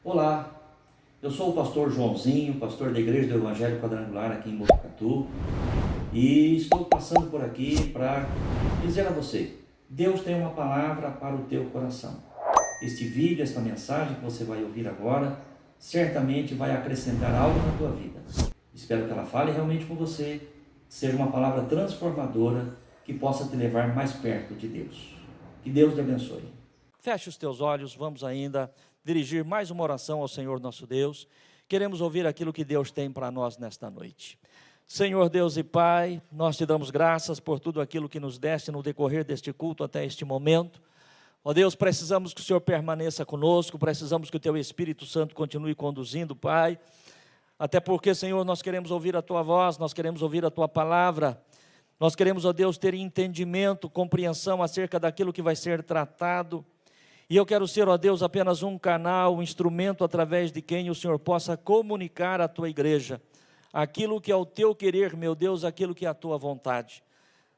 Olá, eu sou o pastor Joãozinho, pastor da Igreja do Evangelho Quadrangular aqui em Botucatu, e estou passando por aqui para dizer a você: Deus tem uma palavra para o teu coração. Este vídeo, esta mensagem que você vai ouvir agora, certamente vai acrescentar algo na tua vida. Espero que ela fale realmente com você, seja uma palavra transformadora que possa te levar mais perto de Deus. Que Deus te abençoe. Feche os teus olhos, vamos ainda dirigir mais uma oração ao Senhor nosso Deus. Queremos ouvir aquilo que Deus tem para nós nesta noite. Senhor Deus e Pai, nós te damos graças por tudo aquilo que nos deste no decorrer deste culto até este momento. Ó Deus, precisamos que o Senhor permaneça conosco, precisamos que o Teu Espírito Santo continue conduzindo, Pai. Até porque, Senhor, nós queremos ouvir a Tua voz, nós queremos ouvir a Tua palavra. Nós queremos, ó Deus, ter entendimento, compreensão acerca daquilo que vai ser tratado. E eu quero ser, ó Deus, apenas um canal, um instrumento através de quem o Senhor possa comunicar à Tua igreja aquilo que é o Teu querer, meu Deus, aquilo que é a Tua vontade.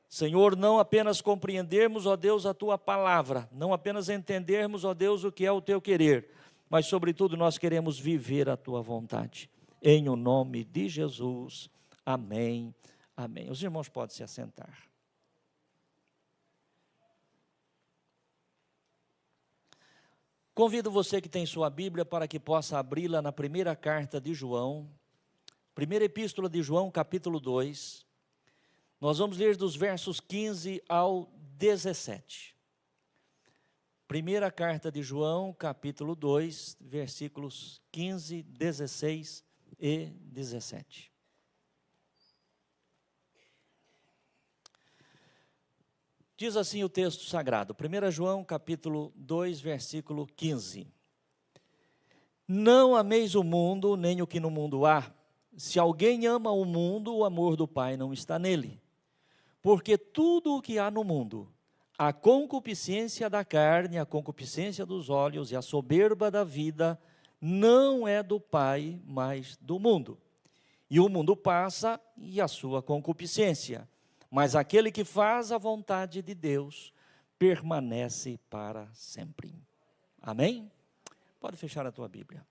Senhor, não apenas compreendermos, ó Deus, a Tua palavra, não apenas entendermos, ó Deus, o que é o Teu querer, mas sobretudo nós queremos viver a Tua vontade. Em o nome de Jesus, amém, amém. Os irmãos podem se assentar. Convido você que tem sua Bíblia para que possa abri-la na primeira carta de João, primeira epístola de João, capítulo 2. Nós vamos ler dos versos 15 ao 17. Primeira carta de João, capítulo 2, versículos 15, 16 e 17. Diz assim o texto sagrado, 1 João capítulo 2, versículo 15. Não ameis o mundo, nem o que no mundo há. Se alguém ama o mundo, o amor do Pai não está nele. Porque tudo o que há no mundo, a concupiscência da carne, a concupiscência dos olhos e a soberba da vida, não é do Pai, mas do mundo. E o mundo passa e a sua concupiscência. Mas aquele que faz a vontade de Deus permanece para sempre. Amém? Pode fechar a tua Bíblia.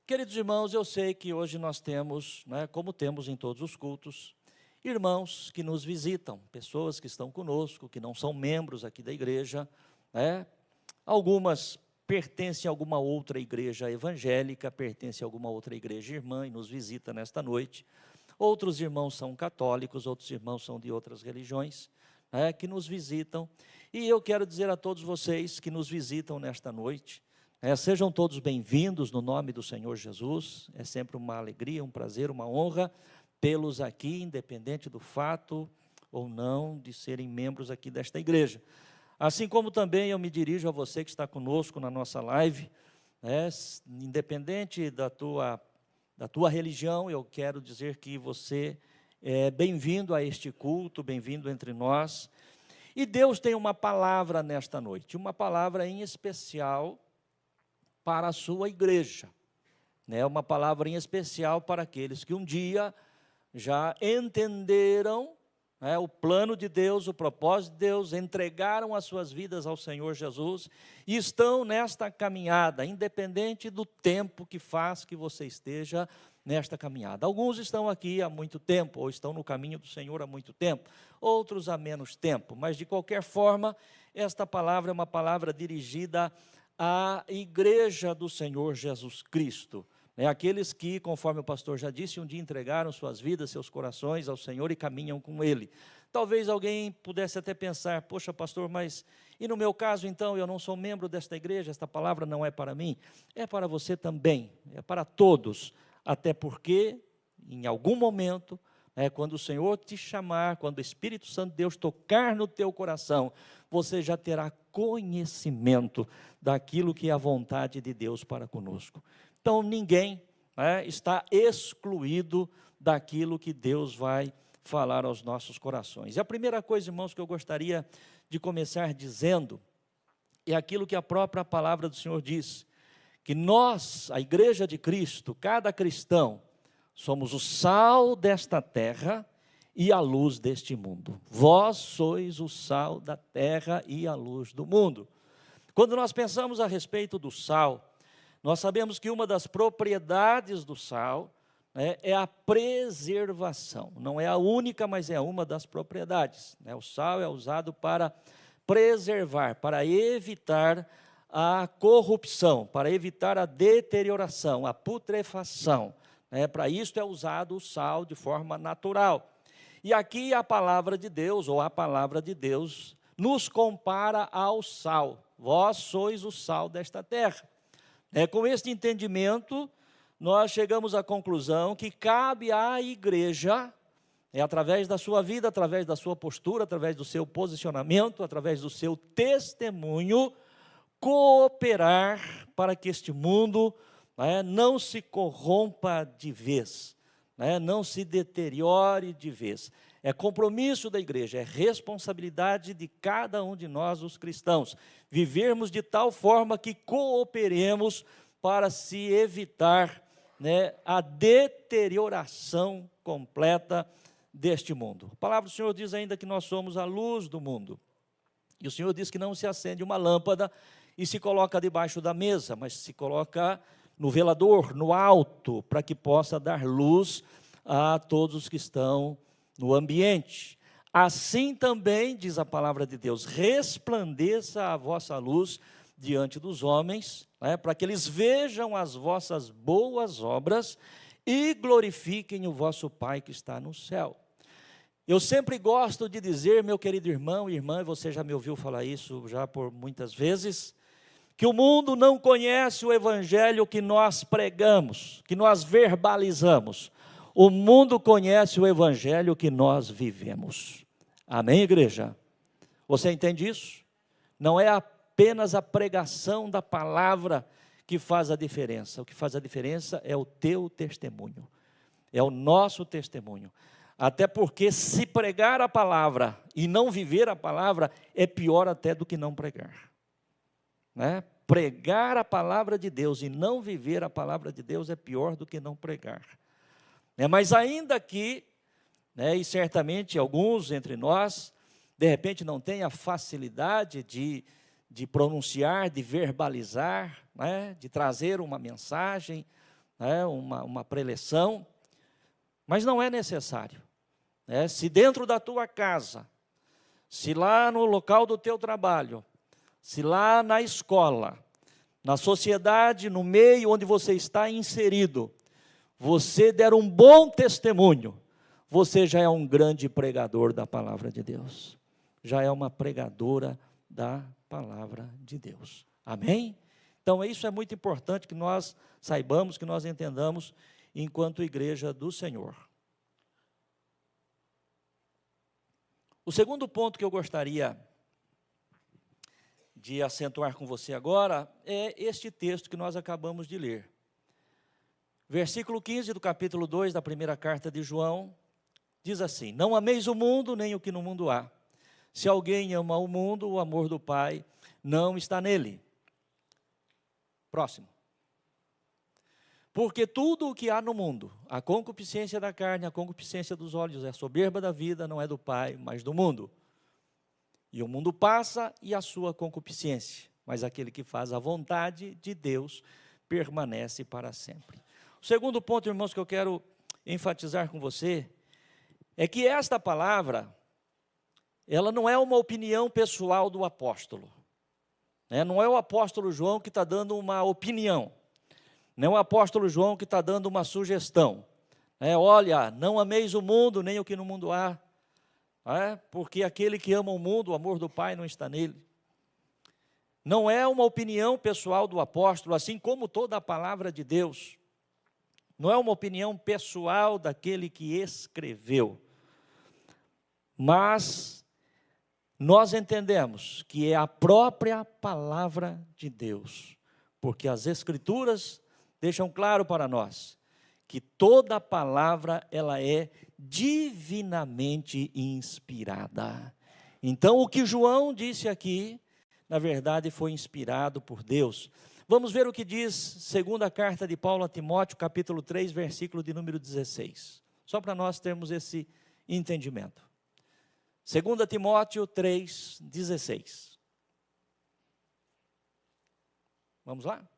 Queridos irmãos, eu sei que hoje nós temos, como temos em todos os cultos, irmãos que nos visitam, pessoas que estão conosco, que não são membros aqui da igreja, Algumas pertencem a alguma outra igreja evangélica, pertencem a alguma outra igreja irmã e nos visita nesta noite. Outros irmãos são católicos, outros irmãos são de outras religiões, que nos visitam. E eu quero dizer a todos vocês que nos visitam nesta noite, sejam todos bem-vindos no nome do Senhor Jesus. É sempre uma alegria, um prazer, uma honra tê-los aqui, independente do fato ou não de serem membros aqui desta igreja. Assim como também eu me dirijo a você que está conosco na nossa live, independente da tua religião, eu quero dizer que você é bem-vindo a este culto, bem-vindo entre nós. E Deus tem uma palavra nesta noite, uma palavra em especial para a sua igreja, uma palavra em especial para aqueles que um dia já entenderam o plano de Deus, o propósito de Deus, entregaram as suas vidas ao Senhor Jesus e estão nesta caminhada, independente do tempo que faz que você esteja nesta caminhada. Alguns estão aqui há muito tempo, ou estão no caminho do Senhor há muito tempo, outros há menos tempo, mas de qualquer forma, esta palavra é uma palavra dirigida à igreja do Senhor Jesus Cristo. Aqueles que, conforme o pastor já disse, um dia entregaram suas vidas, seus corações ao Senhor e caminham com Ele. Talvez alguém pudesse até pensar, poxa pastor, mas e no meu caso então, eu não sou membro desta igreja, esta palavra não é para mim? É para você também, é para todos, até porque em algum momento, quando o Senhor te chamar, quando o Espírito Santo de Deus tocar no teu coração, você já terá conhecimento daquilo que é a vontade de Deus para conosco. Então, ninguém está excluído daquilo que Deus vai falar aos nossos corações. E a primeira coisa, irmãos, que eu gostaria de começar dizendo, é aquilo que a própria palavra do Senhor diz, que nós, a igreja de Cristo, cada cristão, somos o sal desta terra e a luz deste mundo. Vós sois o sal da terra e a luz do mundo. Quando nós pensamos a respeito do sal, Nós sabemos que uma das propriedades do sal, né, é a preservação. Não é a única, mas é uma das propriedades, né? O sal é usado para preservar, para evitar a corrupção, para evitar a deterioração, a putrefação, né? Para isso é usado o sal de forma natural. E aqui a palavra de Deus, ou a palavra de Deus, nos compara ao sal. Vós sois o sal desta terra. Com este entendimento, nós chegamos à conclusão que cabe à igreja, através da sua vida, através da sua postura, através do seu posicionamento, através do seu testemunho, cooperar para que este mundo, não se corrompa de vez, não se deteriore de vez. É compromisso da igreja, é responsabilidade de cada um de nós, os cristãos, vivermos de tal forma que cooperemos para se evitar, a deterioração completa deste mundo. A palavra do Senhor diz ainda que nós somos a luz do mundo. E o Senhor diz que não se acende uma lâmpada e se coloca debaixo da mesa, mas se coloca no velador, no alto, para que possa dar luz a todos os que estão no ambiente. Assim também, diz a palavra de Deus, resplandeça a vossa luz diante dos homens, para que eles vejam as vossas boas obras e glorifiquem o vosso Pai que está no céu. Eu sempre gosto de dizer, meu querido irmão e irmã, e você já me ouviu falar isso já por muitas vezes, que o mundo não conhece o evangelho que nós pregamos, que nós verbalizamos. O mundo conhece o evangelho que nós vivemos. Amém, igreja? Você entende isso? Não é apenas a pregação da palavra que faz a diferença. O que faz a diferença é o teu testemunho, é o nosso testemunho. Até porque se pregar a palavra e não viver a palavra é pior até do que não pregar, Pregar a palavra de Deus e não viver a palavra de Deus é pior do que não pregar. Mas ainda que, e certamente alguns entre nós, de repente não têm a facilidade de pronunciar, de verbalizar, de trazer uma mensagem, uma preleção, mas não é necessário. Se dentro da tua casa, se lá no local do teu trabalho, se lá na escola, na sociedade, no meio onde você está inserido, você der um bom testemunho, você já é um grande pregador da palavra de Deus, já é uma pregadora da palavra de Deus. Amém? Então, isso é muito importante que nós saibamos, que nós entendamos enquanto igreja do Senhor. O segundo ponto que eu gostaria de acentuar com você agora é este texto que nós acabamos de ler. Versículo 15 do capítulo 2 da primeira carta de João, diz assim: não ameis o mundo, nem o que no mundo há. Se alguém ama o mundo, o amor do Pai não está nele. Próximo. Porque tudo o que há no mundo, a concupiscência da carne, a concupiscência dos olhos, a soberba da vida, não é do Pai, mas do mundo. E o mundo passa e a sua concupiscência, mas aquele que faz a vontade de Deus permanece para sempre. O segundo ponto, irmãos, que eu quero enfatizar com você, é que esta palavra, ela não é uma opinião pessoal do apóstolo. Não é o apóstolo João que está dando uma opinião. Não é o apóstolo João que está dando uma sugestão. Olha, não ameis o mundo, nem o que no mundo há. Porque aquele que ama o mundo, o amor do Pai não está nele. Não é uma opinião pessoal do apóstolo, assim como toda a palavra de Deus. Não é uma opinião pessoal daquele que escreveu. Mas nós entendemos que é a própria palavra de Deus. Porque as Escrituras deixam claro para nós que toda palavra ela é divinamente inspirada. Então, o que João disse aqui, na verdade, foi inspirado por Deus. Vamos ver o que diz segunda carta de Paulo a Timóteo, capítulo 3, versículo de número 16. Só para nós termos esse entendimento. 2 Timóteo 3, 16. Vamos lá?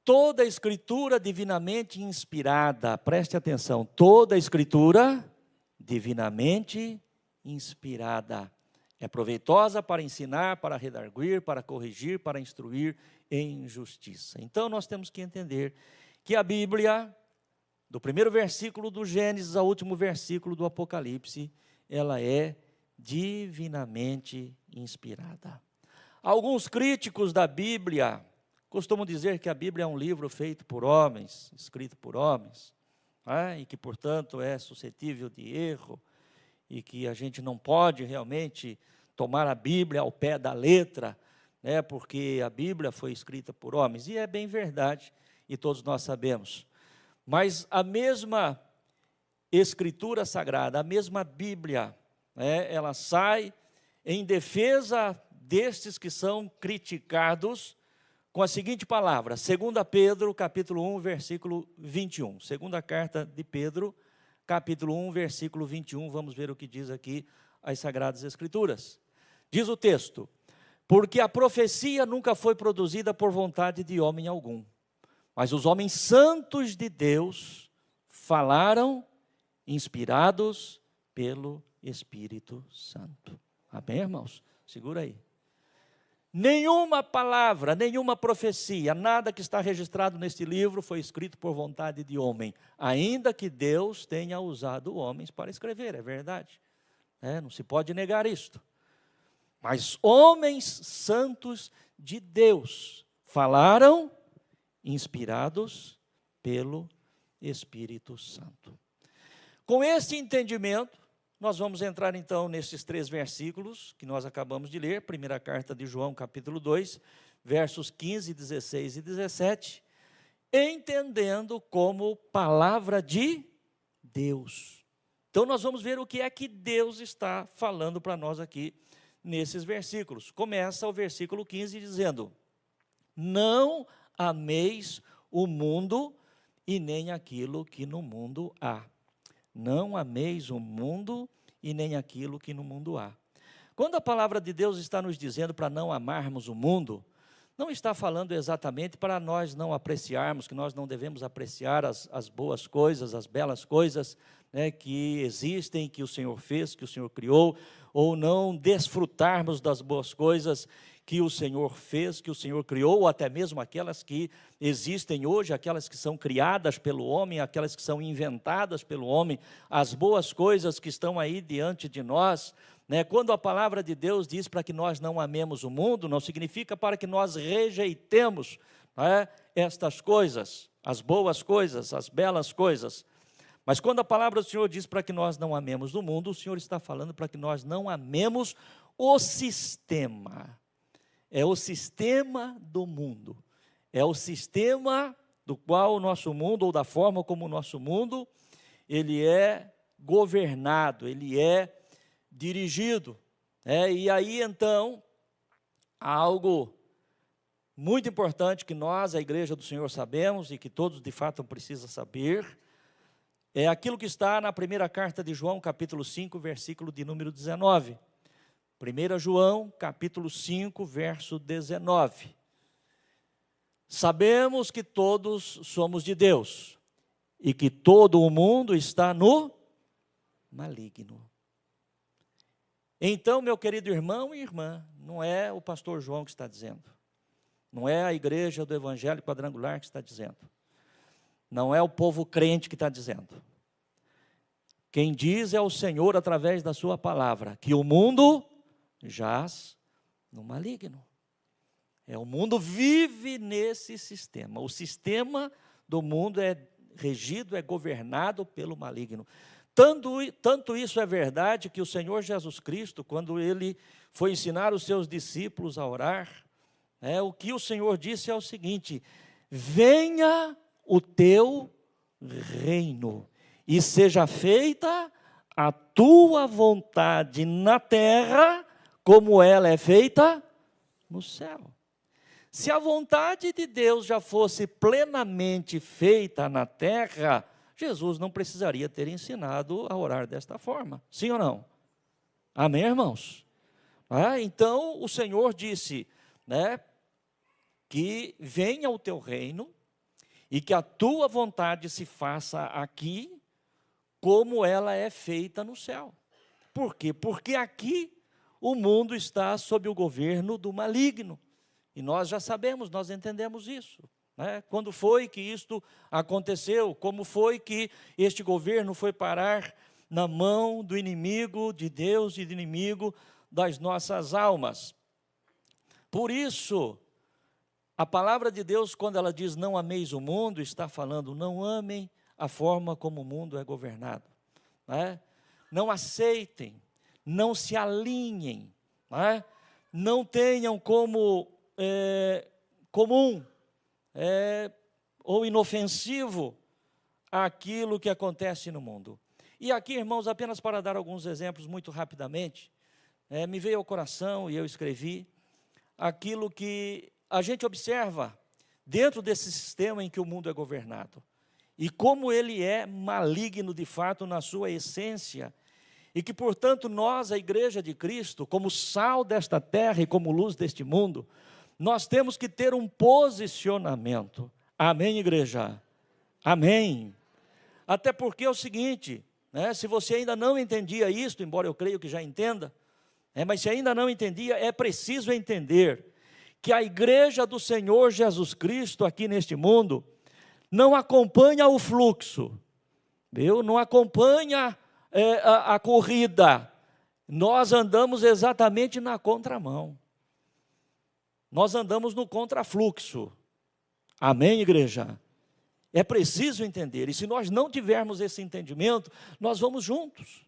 toda a Escritura divinamente inspirada, preste atenção, toda a Escritura divinamente inspirada é proveitosa para ensinar, para redarguir, para corrigir, para instruir em justiça. Então, nós temos que entender que a Bíblia, do primeiro versículo do Gênesis ao último versículo do Apocalipse, ela é divinamente inspirada. Alguns críticos da Bíblia costumam dizer que a Bíblia é um livro feito por homens, escrito por homens, e que, portanto, é suscetível de erro, e que a gente não pode realmente tomar a Bíblia ao pé da letra, porque a Bíblia foi escrita por homens, e é bem verdade, e todos nós sabemos. Mas a mesma Escritura Sagrada, a mesma Bíblia, ela sai em defesa destes que são criticados com a seguinte palavra, 2 Pedro, capítulo 1, versículo 21. Segunda carta de Pedro, capítulo 1, versículo 21, vamos ver o que diz aqui as Sagradas Escrituras. Diz o texto, porque a profecia nunca foi produzida por vontade de homem algum, mas os homens santos de Deus falaram, inspirados pelo Espírito Santo. Amém, irmãos? Segura aí. Nenhuma palavra, nenhuma profecia, nada que está registrado neste livro foi escrito por vontade de homem, ainda que Deus tenha usado homens para escrever, é verdade. Não se pode negar isto. Mas homens santos de Deus falaram, inspirados pelo Espírito Santo. Com este entendimento, nós vamos entrar então nesses 3 versículos que nós acabamos de ler, primeira carta de João, capítulo 2, versos 15, 16 e 17, entendendo como palavra de Deus. Então nós vamos ver o que é que Deus está falando para nós aqui nesses versículos. Começa o versículo 15 dizendo, não ameis o mundo e nem aquilo que no mundo há. Não ameis o mundo e nem aquilo que no mundo há. Quando a palavra de Deus está nos dizendo para não amarmos o mundo, não está falando exatamente para nós não apreciarmos, que nós não devemos apreciar as boas coisas, as belas coisas, que existem, que o Senhor fez, que o Senhor criou, ou não desfrutarmos das boas coisas que o Senhor fez, que o Senhor criou, ou até mesmo aquelas que existem hoje, aquelas que são criadas pelo homem, aquelas que são inventadas pelo homem, as boas coisas que estão aí diante de nós. Quando a palavra de Deus diz para que nós não amemos o mundo, não significa para que nós rejeitemos estas coisas, as boas coisas, as belas coisas. Mas quando a palavra do Senhor diz para que nós não amemos o mundo, o Senhor está falando para que nós não amemos o sistema. É o sistema do mundo, é o sistema do qual o nosso mundo, ou da forma como o nosso mundo, ele é governado, ele é dirigido. E aí então, há algo muito importante que nós, a igreja do Senhor, sabemos, e que todos de fato precisam saber, é aquilo que está na primeira carta de João, capítulo 5, versículo de número 19. 1 João, capítulo 5, verso 19. Sabemos que todos somos de Deus, e que todo o mundo está no maligno. Então, meu querido irmão e irmã, não é o pastor João que está dizendo, não é a igreja do Evangelho Quadrangular que está dizendo, não é o povo crente que está dizendo. Quem diz é o Senhor através da sua palavra, que o mundo jaz no maligno. O mundo vive nesse sistema. O sistema do mundo é regido, é governado pelo maligno. Tanto isso é verdade que o Senhor Jesus Cristo, quando Ele foi ensinar os seus discípulos a orar, o que o Senhor disse é o seguinte, venha o teu reino e seja feita a tua vontade na terra, como ela é feita no céu. Se a vontade de Deus já fosse plenamente feita na terra, Jesus não precisaria ter ensinado a orar desta forma. Sim ou não? Amém, irmãos? Então, o Senhor disse, que venha o teu reino, e que a tua vontade se faça aqui como ela é feita no céu. Por quê? Porque aqui o mundo está sob o governo do maligno. E nós já sabemos, nós entendemos isso, né? Quando foi que isto aconteceu? Como foi que este governo foi parar na mão do inimigo de Deus e do inimigo das nossas almas? Por isso, a palavra de Deus, quando ela diz não ameis o mundo, está falando não amem a forma como o mundo é governado, né? Não aceitem, não se alinhem, né? Não tenham como comum ou inofensivo aquilo que acontece no mundo. E aqui, irmãos, apenas para dar alguns exemplos muito rapidamente, me veio ao coração e eu escrevi aquilo que a gente observa dentro desse sistema em que o mundo é governado, e como ele é maligno de fato na sua essência, e que, portanto, nós, a Igreja de Cristo, como sal desta terra e como luz deste mundo, nós temos que ter um posicionamento. Amém, igreja? Amém. Até porque é o seguinte, né, se você ainda não entendia isto, embora eu creio que já entenda, mas se ainda não entendia, é preciso entender que a Igreja do Senhor Jesus Cristo aqui neste mundo não acompanha o fluxo, viu? Não acompanha a corrida. Nós andamos exatamente na contramão. Nós andamos no contrafluxo. Amém, igreja? É preciso entender, e se nós não tivermos esse entendimento, nós vamos juntos,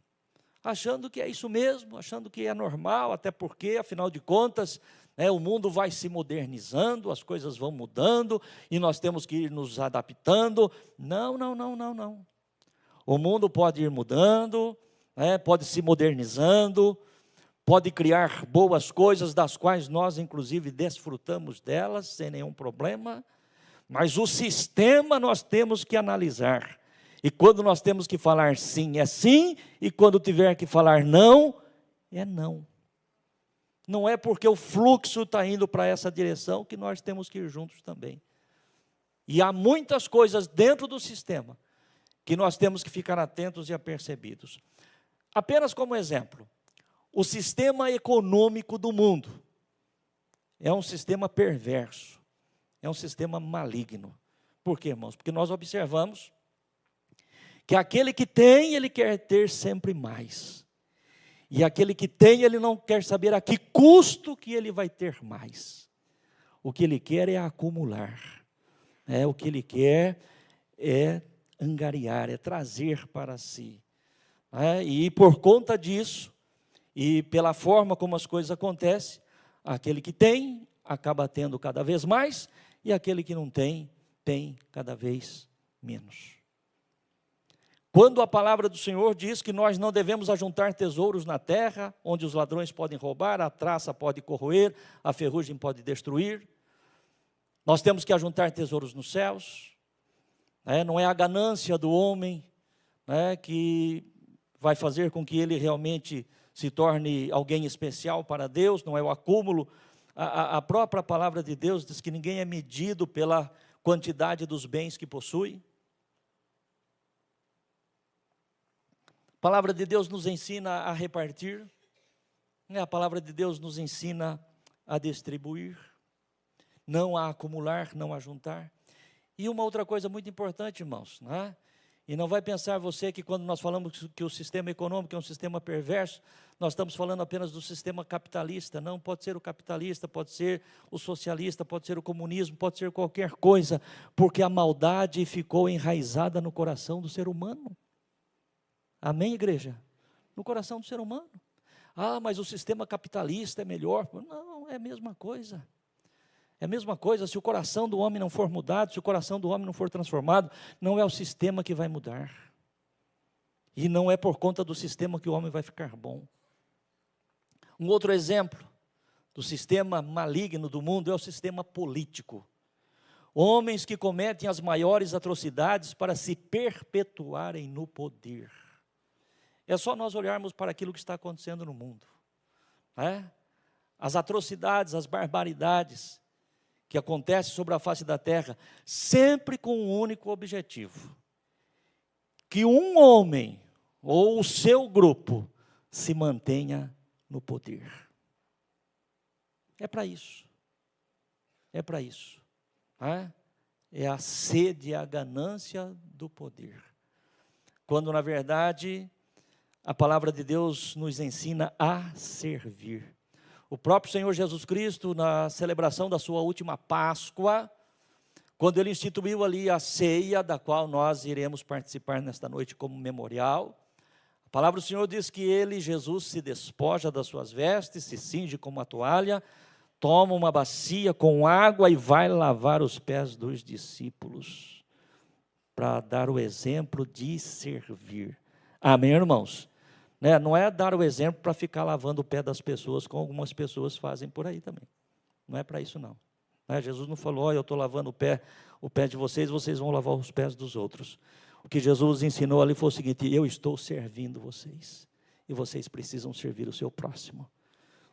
achando que é isso mesmo, achando que é normal, até porque, afinal de contas, o mundo vai se modernizando, as coisas vão mudando, e nós temos que ir nos adaptando. Não, não, não, não, não. O mundo pode ir mudando, pode se modernizando, pode criar boas coisas, das quais nós, inclusive, desfrutamos delas, sem nenhum problema, mas o sistema nós temos que analisar, e quando nós temos que falar sim, é sim, e quando tiver que falar não, é não. Não é porque o fluxo está indo para essa direção que nós temos que ir juntos também. E há muitas coisas dentro do sistema que nós temos que ficar atentos e apercebidos. Apenas como exemplo, o sistema econômico do mundo é um sistema perverso, é um sistema maligno. Por quê, irmãos? Porque nós observamos que aquele que tem, ele quer ter sempre mais. E aquele que tem, ele não quer saber a que custo que ele vai ter mais. O que ele quer é acumular. O que ele quer é angariar, é trazer para si. E por conta disso, e pela forma como as coisas acontecem, aquele que tem, acaba tendo cada vez mais, e aquele que não tem, tem cada vez menos. Quando a palavra do Senhor diz que nós não devemos ajuntar tesouros na terra, onde os ladrões podem roubar, a traça pode corroer, a ferrugem pode destruir, nós temos que ajuntar tesouros nos céus. Não é a ganância do homem que vai fazer com que ele realmente se torne alguém especial para Deus, não é o acúmulo. A própria palavra de Deus diz que ninguém é medido pela quantidade dos bens que possui. A palavra de Deus nos ensina a repartir, a palavra de Deus nos ensina a distribuir, não a acumular, não a juntar. E uma outra coisa muito importante, irmãos, e não vai pensar você que quando nós falamos que o sistema econômico é um sistema perverso, nós estamos falando apenas do sistema capitalista. Não, pode ser o capitalista, pode ser o socialista, pode ser o comunismo, pode ser qualquer coisa, porque a maldade ficou enraizada no coração do ser humano. Amém, igreja? No coração do ser humano. Mas o sistema capitalista é melhor. Não, é a mesma coisa. É a mesma coisa, se o coração do homem não for mudado, se o coração do homem não for transformado, não é o sistema que vai mudar. E não é por conta do sistema que o homem vai ficar bom. Um outro exemplo do sistema maligno do mundo é o sistema político. Homens que cometem as maiores atrocidades para se perpetuarem no poder. É só nós olharmos para aquilo que está acontecendo no mundo. As atrocidades, as barbaridades que acontece sobre a face da terra, sempre com um único objetivo: que um homem ou o seu grupo se mantenha no poder. É para isso. É para isso. É a sede, a ganância do poder. Quando, na verdade, a palavra de Deus nos ensina a servir. O próprio Senhor Jesus Cristo, na celebração da sua última Páscoa, quando Ele instituiu ali a ceia, da qual nós iremos participar nesta noite como memorial, a palavra do Senhor diz que Ele, Jesus, se despoja das suas vestes, se cinge com uma toalha, toma uma bacia com água e vai lavar os pés dos discípulos, para dar o exemplo de servir. Amém, irmãos? Não é dar o exemplo para ficar lavando o pé das pessoas, como algumas pessoas fazem por aí também. Não é para isso não. Jesus não falou: olha, eu estou lavando o pé de vocês, vocês vão lavar os pés dos outros. O que Jesus ensinou ali foi o seguinte: eu estou servindo vocês, e vocês precisam servir o seu próximo.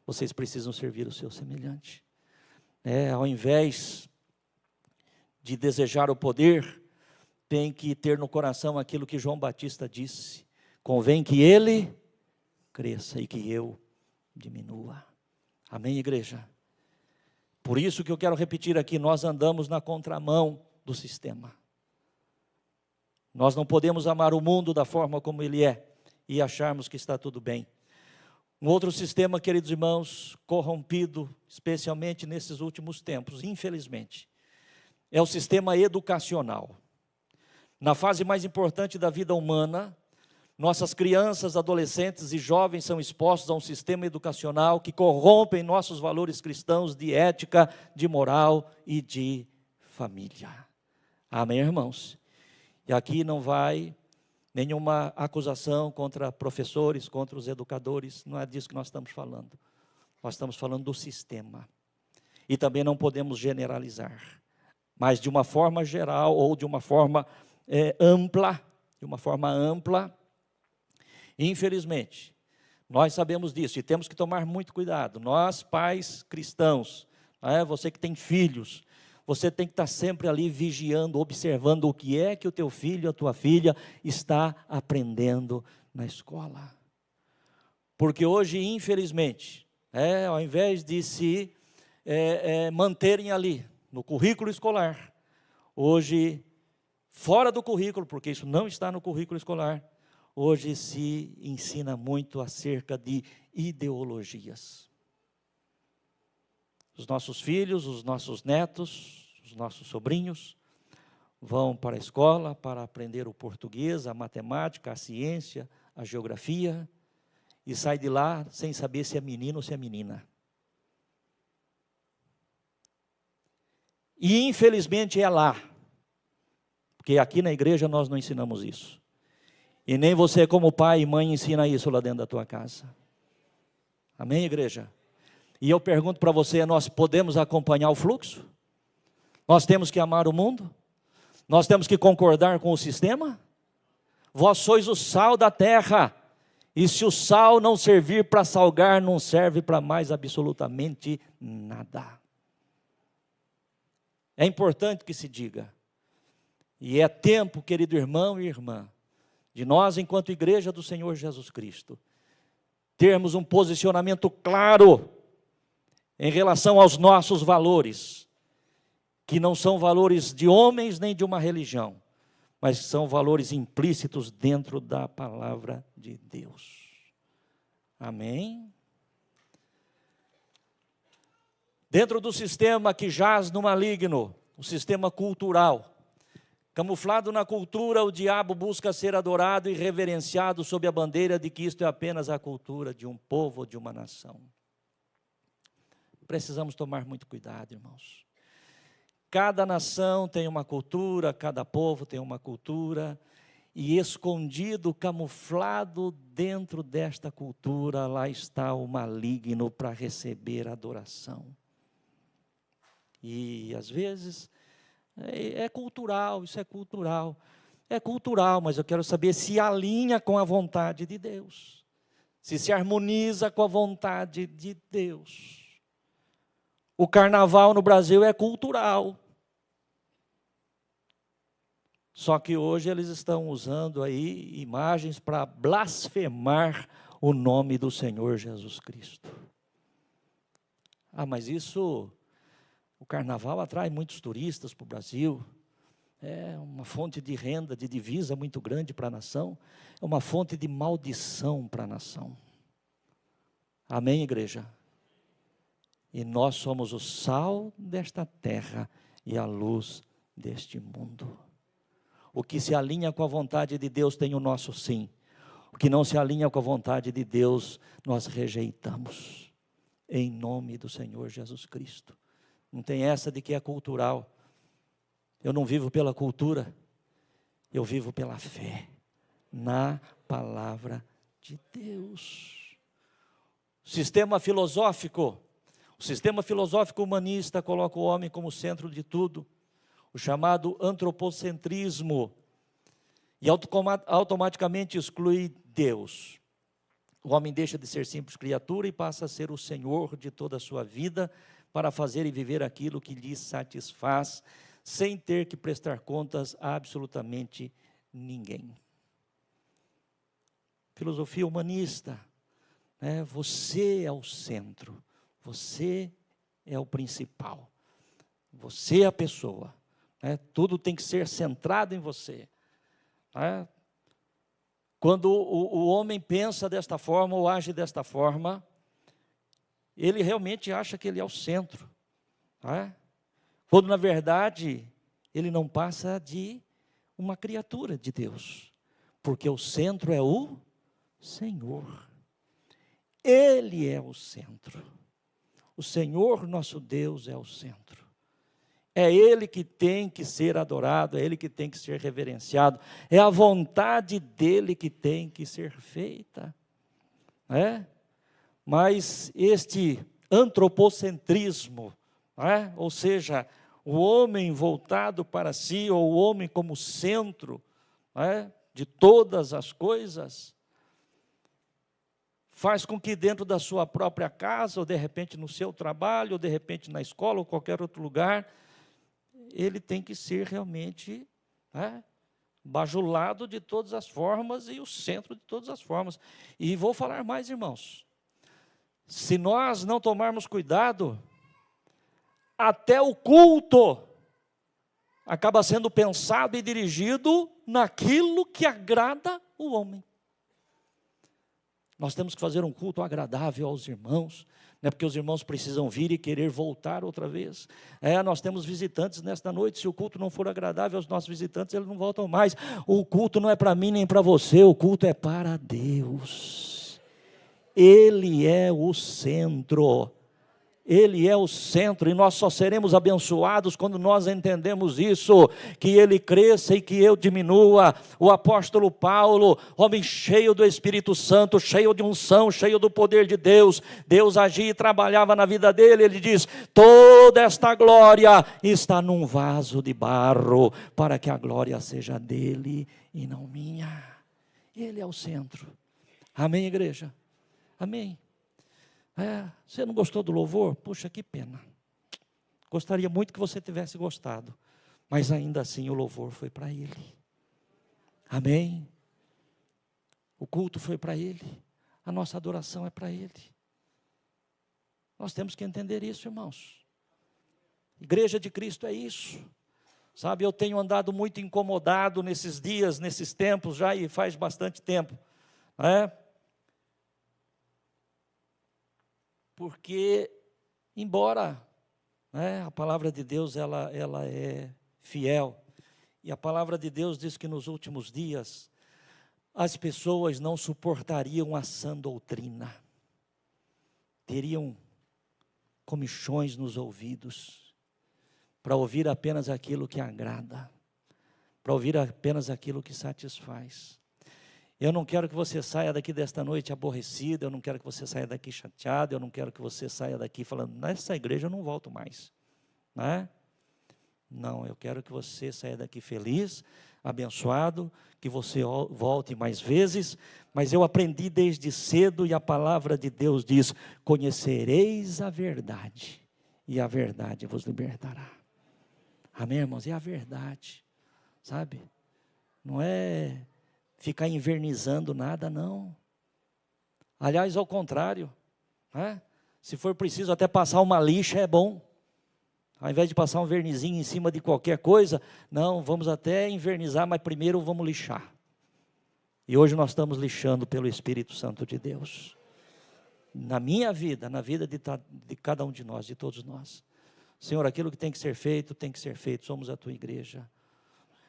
Vocês precisam servir o seu semelhante. Ao invés de desejar o poder, tem que ter no coração aquilo que João Batista disse: convém que ele cresça e que eu diminua. Amém, igreja? Por isso que eu quero repetir aqui: nós andamos na contramão do sistema. Nós não podemos amar o mundo da forma como ele é e acharmos que está tudo bem. Um outro sistema, queridos irmãos, corrompido, especialmente nesses últimos tempos, infelizmente, é o sistema educacional. Na fase mais importante da vida humana, nossas crianças, adolescentes e jovens são expostos a um sistema educacional que corrompe nossos valores cristãos de ética, de moral e de família. Amém, irmãos? E aqui não vai nenhuma acusação contra professores, contra os educadores, não é disso que nós estamos falando. Nós estamos falando do sistema. E também não podemos generalizar, mas de uma forma geral ou de uma forma ampla, infelizmente, nós sabemos disso e temos que tomar muito cuidado. Nós, pais cristãos, você que tem filhos, você tem que estar sempre ali vigiando, observando o que é que o teu filho, a tua filha está aprendendo na escola. Porque hoje, infelizmente, ao invés de se manterem ali no currículo escolar, hoje, fora do currículo, porque isso não está no currículo escolar, hoje se ensina muito acerca de ideologias. Os nossos filhos, os nossos netos, os nossos sobrinhos vão para a escola para aprender o português, a matemática, a ciência, a geografia, e saem de lá sem saber se é menino ou se é menina. E infelizmente é lá, porque aqui na igreja nós não ensinamos isso. E nem você como pai e mãe ensina isso lá dentro da tua casa. Amém, igreja? E eu pergunto para você: nós podemos acompanhar o fluxo? Nós temos que amar o mundo? Nós temos que concordar com o sistema? Vós sois o sal da terra, e se o sal não servir para salgar, não serve para mais absolutamente nada. É importante que se diga, e é tempo, querido irmão e irmã, de nós, enquanto igreja do Senhor Jesus Cristo, termos um posicionamento claro em relação aos nossos valores, que não são valores de homens nem de uma religião, mas são valores implícitos dentro da palavra de Deus. Amém? Dentro do sistema que jaz no maligno, o sistema cultural, camuflado na cultura, o diabo busca ser adorado e reverenciado sob a bandeira de que isto é apenas a cultura de um povo ou de uma nação. Precisamos tomar muito cuidado, irmãos. Cada nação tem uma cultura, cada povo tem uma cultura, e escondido, camuflado dentro desta cultura, lá está o maligno para receber adoração. E às vezes é cultural, isso é cultural. É cultural, mas eu quero saber se alinha com a vontade de Deus, se harmoniza com a vontade de Deus. O carnaval no Brasil é cultural. Só que hoje eles estão usando aí imagens para blasfemar o nome do Senhor Jesus Cristo. Mas o carnaval atrai muitos turistas para o Brasil, é uma fonte de renda, de divisa muito grande para a nação, é uma fonte de maldição para a nação. Amém, igreja? E nós somos o sal desta terra e a luz deste mundo. O que se alinha com a vontade de Deus tem o nosso sim. O que não se alinha com a vontade de Deus, nós rejeitamos. Em nome do Senhor Jesus Cristo. Não tem essa de que é cultural. Eu não vivo pela cultura, eu vivo pela fé, na palavra de Deus. O sistema filosófico humanista coloca o homem como centro de tudo. O chamado antropocentrismo, e automaticamente exclui Deus. O homem deixa de ser simples criatura e passa a ser o Senhor de toda a sua vida, para fazer e viver aquilo que lhe satisfaz, sem ter que prestar contas a absolutamente ninguém. Filosofia humanista, você é o centro, você é o principal, você é a pessoa. Tudo tem que ser centrado em você. Quando o homem pensa desta forma ou age desta forma, ele realmente acha que ele é o centro. Quando na verdade ele não passa de uma criatura de Deus, porque o centro é o Senhor. Ele é o centro. O Senhor nosso Deus é o centro. É Ele que tem que ser adorado, é Ele que tem que ser reverenciado, é a vontade dEle que tem que ser feita. Mas este antropocentrismo, ou seja, o homem voltado para si, ou o homem como centro de todas as coisas, faz com que dentro da sua própria casa, ou de repente no seu trabalho, ou de repente na escola, ou qualquer outro lugar, ele tem que ser realmente bajulado de todas as formas e o centro de todas as formas. E vou falar mais, irmãos. Se nós não tomarmos cuidado, até o culto acaba sendo pensado e dirigido naquilo que agrada o homem. Nós temos que fazer um culto agradável aos irmãos, porque os irmãos precisam vir e querer voltar outra vez. Nós temos visitantes nesta noite, se o culto não for agradável aos nossos visitantes, eles não voltam mais. O culto não é para mim nem para você, o culto é para Deus. Ele é o centro. Ele é o centro, e nós só seremos abençoados quando nós entendemos isso, que Ele cresça e que eu diminua. O apóstolo Paulo, homem cheio do Espírito Santo, cheio de unção, cheio do poder de Deus, Deus agia e trabalhava na vida dele, ele diz, toda esta glória está num vaso de barro, para que a glória seja dele e não minha. Ele é o centro. Amém, igreja? Amém. Você não gostou do louvor? Puxa, que pena. Gostaria muito que você tivesse gostado. Mas ainda assim o louvor foi para Ele. Amém? O culto foi para Ele. A nossa adoração é para Ele. Nós temos que entender isso, irmãos. Igreja de Cristo é isso. Sabe, eu tenho andado muito incomodado nesses dias, nesses tempos já, e faz bastante tempo. Porque, embora a palavra de Deus ela é fiel, e a palavra de Deus diz que nos últimos dias as pessoas não suportariam a sã doutrina, teriam comichões nos ouvidos, para ouvir apenas aquilo que agrada, para ouvir apenas aquilo que satisfaz. Eu não quero que você saia daqui desta noite aborrecido, eu não quero que você saia daqui chateado, eu não quero que você saia daqui falando, nessa igreja eu não volto mais. Não, eu quero que você saia daqui feliz, abençoado, que você volte mais vezes, mas eu aprendi desde cedo e a palavra de Deus diz, conhecereis a verdade, e a verdade vos libertará. Amém, irmãos? É a verdade, sabe? Não é ficar invernizando nada, não. Aliás, ao contrário, né? Se for preciso até passar uma lixa é bom. Ao invés de passar um vernizinho em cima de qualquer coisa, não, vamos até invernizar, mas primeiro vamos lixar. E hoje nós estamos lixando pelo Espírito Santo de Deus. Na minha vida, na vida de cada um de nós, de todos nós. Senhor, aquilo que tem que ser feito, tem que ser feito. Somos a tua igreja.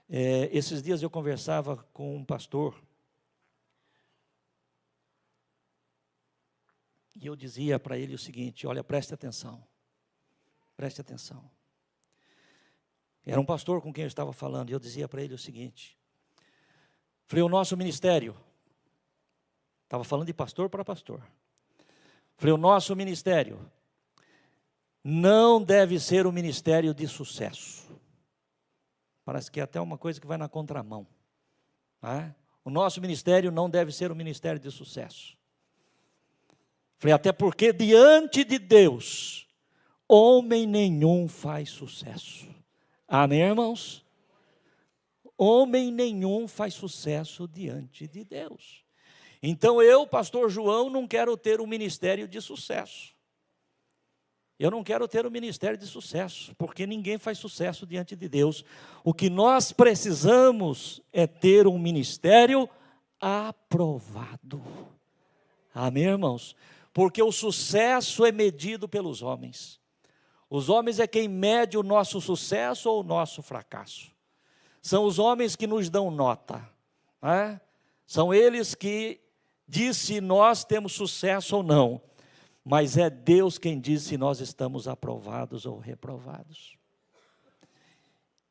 Esses dias eu conversava com um pastor. E eu dizia para ele o seguinte: olha, preste atenção. Preste atenção. Era um pastor com quem eu estava falando, e eu dizia para ele o seguinte: falei, o nosso ministério, estava falando de pastor para pastor, falei, o nosso ministério não deve ser um ministério de sucesso. Parece que é até uma coisa que vai na contramão. Né? O nosso ministério não deve ser um ministério de sucesso. Falei, até porque diante de Deus, homem nenhum faz sucesso. Amém, irmãos? Homem nenhum faz sucesso diante de Deus. Então eu, pastor João, não quero ter um ministério de sucesso. Eu não quero ter um ministério de sucesso, porque ninguém faz sucesso diante de Deus. O que nós precisamos é ter um ministério aprovado. Amém, irmãos? Porque o sucesso é medido pelos homens. Os homens é quem mede o nosso sucesso ou o nosso fracasso. São os homens que nos dão nota. Né? São eles que dizem se nós temos sucesso ou não. Mas é Deus quem diz se nós estamos aprovados ou reprovados.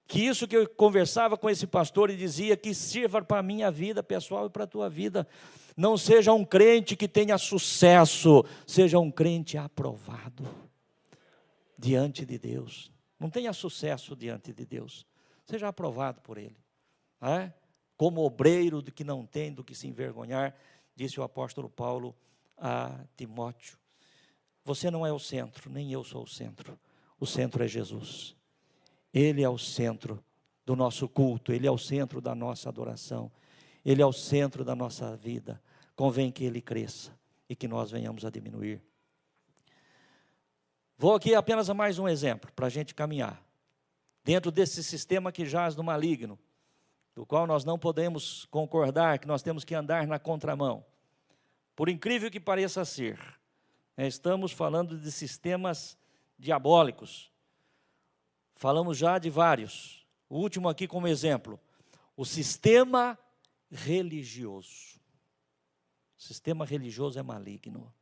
Que isso que eu conversava com esse pastor e dizia que sirva para a minha vida pessoal e para a tua vida. Não seja um crente que tenha sucesso, seja um crente aprovado diante de Deus. Não tenha sucesso diante de Deus, seja aprovado por Ele. Como obreiro do que não tem, do que se envergonhar, disse o apóstolo Paulo a Timóteo. Você não é o centro, nem eu sou o centro. O centro é Jesus. Ele é o centro do nosso culto, Ele é o centro da nossa adoração, Ele é o centro da nossa vida. Convém que Ele cresça e que nós venhamos a diminuir. Vou aqui apenas a mais um exemplo, para a gente caminhar. Dentro desse sistema que jaz no maligno, do qual nós não podemos concordar, que nós temos que andar na contramão. Por incrível que pareça ser, estamos falando de sistemas diabólicos. Falamos já de vários. O último aqui como exemplo, o sistema religioso. O sistema religioso é maligno.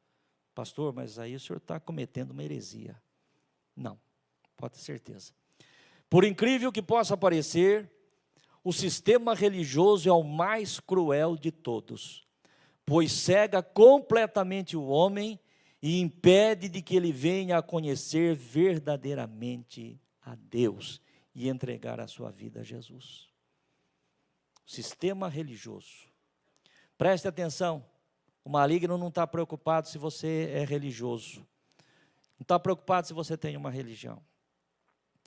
Pastor, mas aí o senhor está cometendo uma heresia. Não, pode ter certeza. Por incrível que possa parecer, o sistema religioso é o mais cruel de todos, pois cega completamente o homem e impede de que ele venha a conhecer verdadeiramente a Deus e entregar a sua vida a Jesus. Sistema religioso. Preste atenção, o maligno não está preocupado se você é religioso. Não está preocupado se você tem uma religião.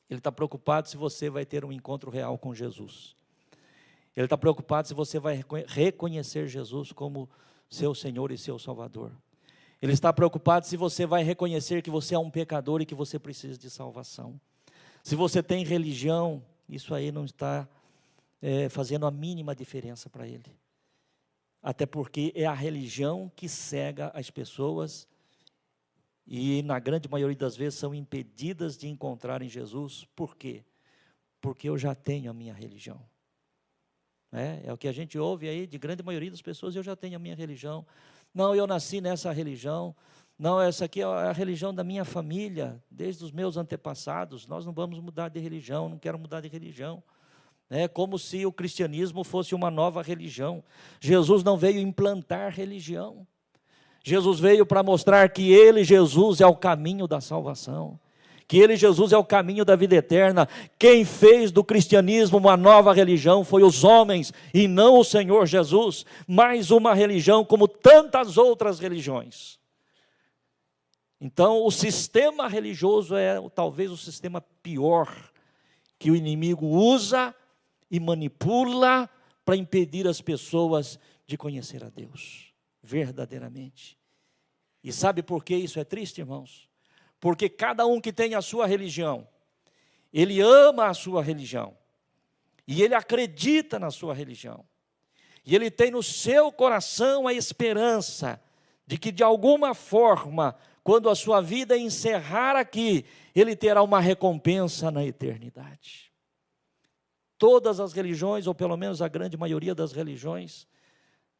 Ele está preocupado se você vai ter um encontro real com Jesus. Ele está preocupado se você vai reconhecer Jesus como seu Senhor e seu Salvador. Ele está preocupado se você vai reconhecer que você é um pecador e que você precisa de salvação. Se você tem religião, isso aí não está fazendo a mínima diferença para ele. Até porque é a religião que cega as pessoas e, na grande maioria das vezes, são impedidas de encontrarem Jesus. Por quê? Porque eu já tenho a minha religião. É o que a gente ouve aí de grande maioria das pessoas: eu já tenho a minha religião. Não, eu nasci nessa religião. Não, essa aqui é a religião da minha família, desde os meus antepassados. Nós não vamos mudar de religião, não quero mudar de religião. É como se o cristianismo fosse uma nova religião. Jesus não veio implantar religião. Jesus veio para mostrar que Ele, Jesus, é o caminho da salvação. Que Ele, Jesus, é o caminho da vida eterna. Quem fez do cristianismo uma nova religião foi os homens e não o Senhor Jesus. Mais uma religião como tantas outras religiões. Então, o sistema religioso é talvez o sistema pior que o inimigo usa e manipula para impedir as pessoas de conhecer a Deus verdadeiramente. E sabe por que isso é triste, irmãos? Porque cada um que tem a sua religião, ele ama a sua religião, e ele acredita na sua religião, e ele tem no seu coração a esperança de que de alguma forma, quando a sua vida encerrar aqui, ele terá uma recompensa na eternidade. Todas as religiões, ou pelo menos a grande maioria das religiões,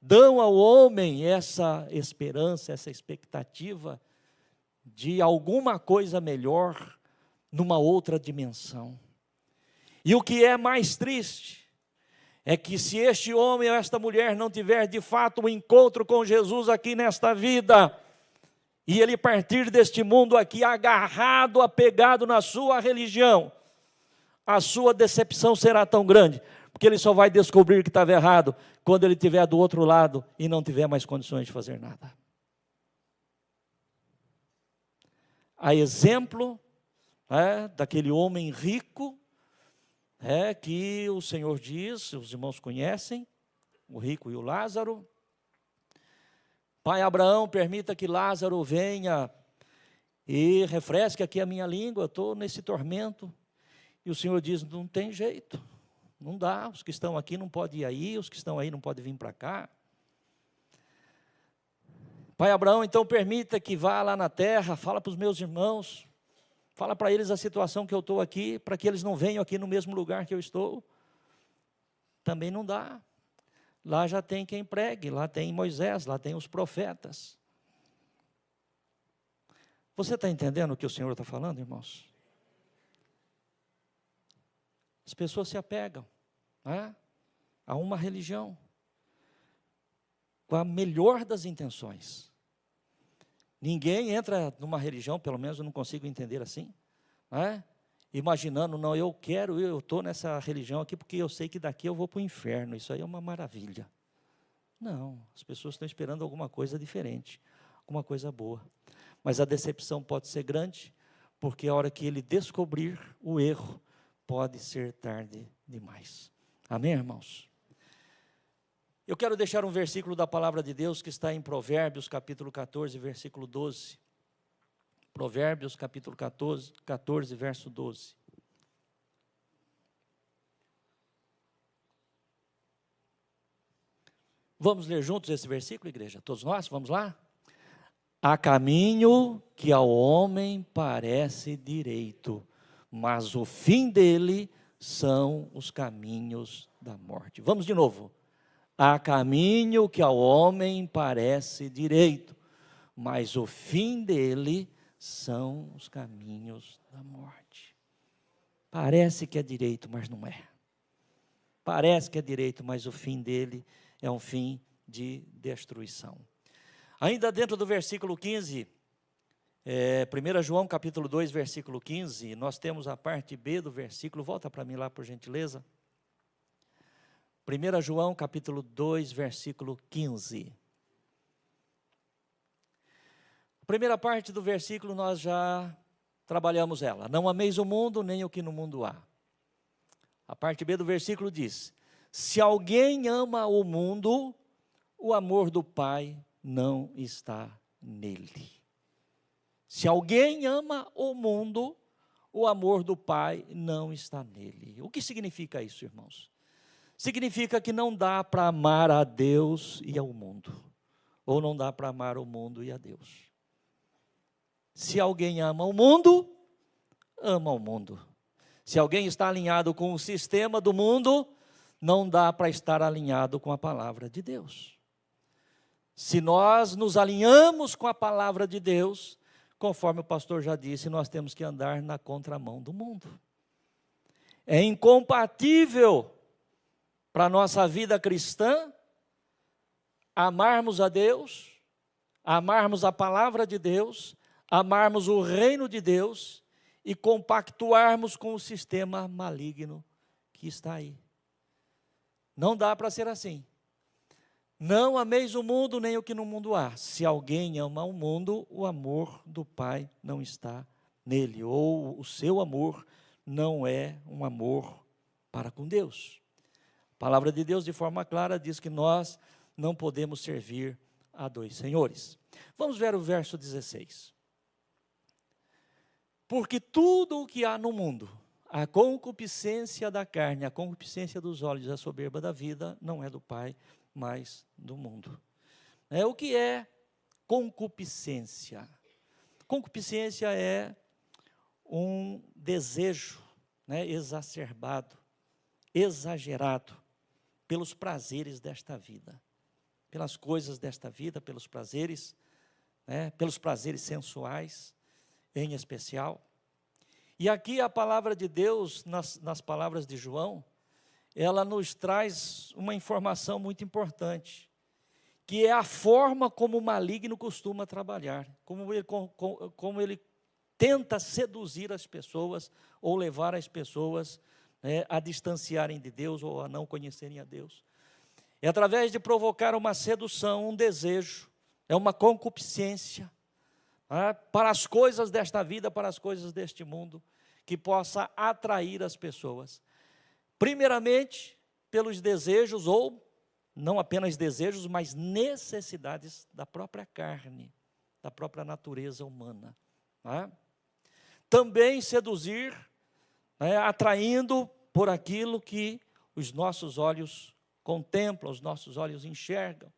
dão ao homem essa esperança, essa expectativa de alguma coisa melhor numa outra dimensão. E o que é mais triste é que se este homem ou esta mulher não tiver de fato um encontro com Jesus aqui nesta vida, e ele partir deste mundo aqui agarrado, apegado na sua religião, a sua decepção será tão grande, porque ele só vai descobrir que estava errado quando ele estiver do outro lado e não tiver mais condições de fazer nada. A exemplo daquele homem rico, que o Senhor diz, os irmãos conhecem, o rico e o Lázaro. Pai Abraão, permita que Lázaro venha e refresque aqui a minha língua, eu estou nesse tormento. E o Senhor diz, não tem jeito, não dá, os que estão aqui não podem ir aí, os que estão aí não podem vir para cá. Pai Abraão, então permita que vá lá na terra, fala para os meus irmãos, fala para eles a situação que eu estou aqui, para que eles não venham aqui no mesmo lugar que eu estou. Também não dá. Lá já tem quem pregue, lá tem Moisés, lá tem os profetas. Você está entendendo o que o Senhor está falando, irmãos? As pessoas se apegam a uma religião com a melhor das intenções. Ninguém entra numa religião, pelo menos eu não consigo entender assim, imaginando, não, eu estou nessa religião aqui porque eu sei que daqui eu vou para o inferno, isso aí é uma maravilha. Não, as pessoas estão esperando alguma coisa diferente, alguma coisa boa. Mas a decepção pode ser grande, porque a hora que ele descobrir o erro, pode ser tarde demais. Amém, irmãos? Eu quero deixar um versículo da palavra de Deus que está em Provérbios, capítulo 14, versículo 12. Provérbios, capítulo 14, verso 12. Vamos ler juntos esse versículo, igreja? Todos nós, vamos lá? Há caminho que ao homem parece direito, mas o fim dele são os caminhos da morte. Vamos de novo. Há caminho que ao homem parece direito, mas o fim dele são os caminhos da morte. Parece que é direito, mas não é. Parece que é direito, mas o fim dele é um fim de destruição. Ainda dentro do versículo 15, 1 João capítulo 2, versículo 15, nós temos a parte B do versículo, volta para mim lá por gentileza. 1 João capítulo 2, versículo 15. A primeira parte do versículo nós já trabalhamos ela. Não ameis o mundo, nem o que no mundo há. A parte B do versículo diz, se alguém ama o mundo, o amor do Pai não está nele. Se alguém ama o mundo, o amor do Pai não está nele. O que significa isso, irmãos? Significa que não dá para amar a Deus e ao mundo, ou não dá para amar o mundo e a Deus. Se alguém ama o mundo, ama o mundo. Se alguém está alinhado com o sistema do mundo, não dá para estar alinhado com a palavra de Deus. Se nós nos alinhamos com a palavra de Deus, conforme o pastor já disse, nós temos que andar na contramão do mundo. É incompatível para a nossa vida cristã amarmos a Deus, amarmos a palavra de Deus, amarmos o reino de Deus e compactuarmos com o sistema maligno que está aí. Não dá para ser assim. Não ameis o mundo, nem o que no mundo há. Se alguém ama o mundo, o amor do Pai não está nele, ou o seu amor não é um amor para com Deus. A palavra de Deus, de forma clara, diz que nós não podemos servir a dois senhores. Vamos ver o verso 16. Porque tudo o que há no mundo, a concupiscência da carne, a concupiscência dos olhos, a soberba da vida, não é do Pai, mas do mundo. O que é concupiscência? Concupiscência é um desejo, exacerbado, exagerado, pelos prazeres desta vida, pelas coisas desta vida, pelos prazeres sensuais, em especial. E aqui a palavra de Deus, nas palavras de João, ela nos traz uma informação muito importante, que é a forma como o maligno costuma trabalhar, como ele tenta seduzir as pessoas, ou levar as pessoas a distanciarem de Deus, ou a não conhecerem a Deus. É através de provocar uma sedução, um desejo, uma concupiscência, para as coisas desta vida, para as coisas deste mundo, que possa atrair as pessoas. Primeiramente, pelos desejos, ou não apenas desejos, mas necessidades da própria carne, da própria natureza humana. Também seduzir, atraindo por aquilo que os nossos olhos contemplam, os nossos olhos enxergam.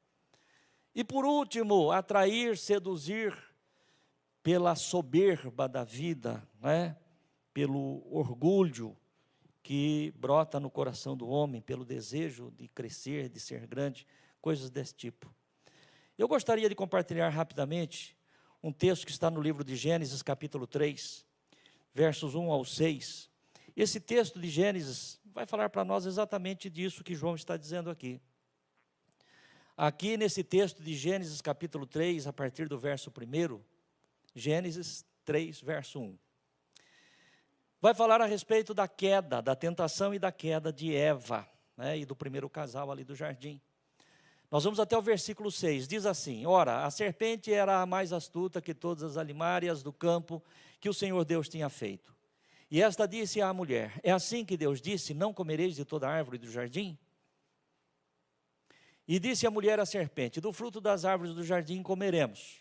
E por último, atrair, seduzir pela soberba da vida, pelo orgulho que brota no coração do homem, pelo desejo de crescer, de ser grande, coisas desse tipo. Eu gostaria de compartilhar rapidamente um texto que está no livro de Gênesis, capítulo 3, versos 1 ao 6. Esse texto de Gênesis vai falar para nós exatamente disso que João está dizendo aqui. Aqui nesse texto de Gênesis, capítulo 3, a partir do verso 1, Gênesis 3, verso 1. Vai falar a respeito da queda, da tentação e da queda de Eva, e do primeiro casal ali do jardim. Nós vamos até o versículo 6, diz assim: Ora, a serpente era a mais astuta que todas as alimárias do campo que o Senhor Deus tinha feito. E esta disse à mulher: É assim que Deus disse, não comereis de toda árvore do jardim? E disse a mulher à serpente: Do fruto das árvores do jardim comeremos.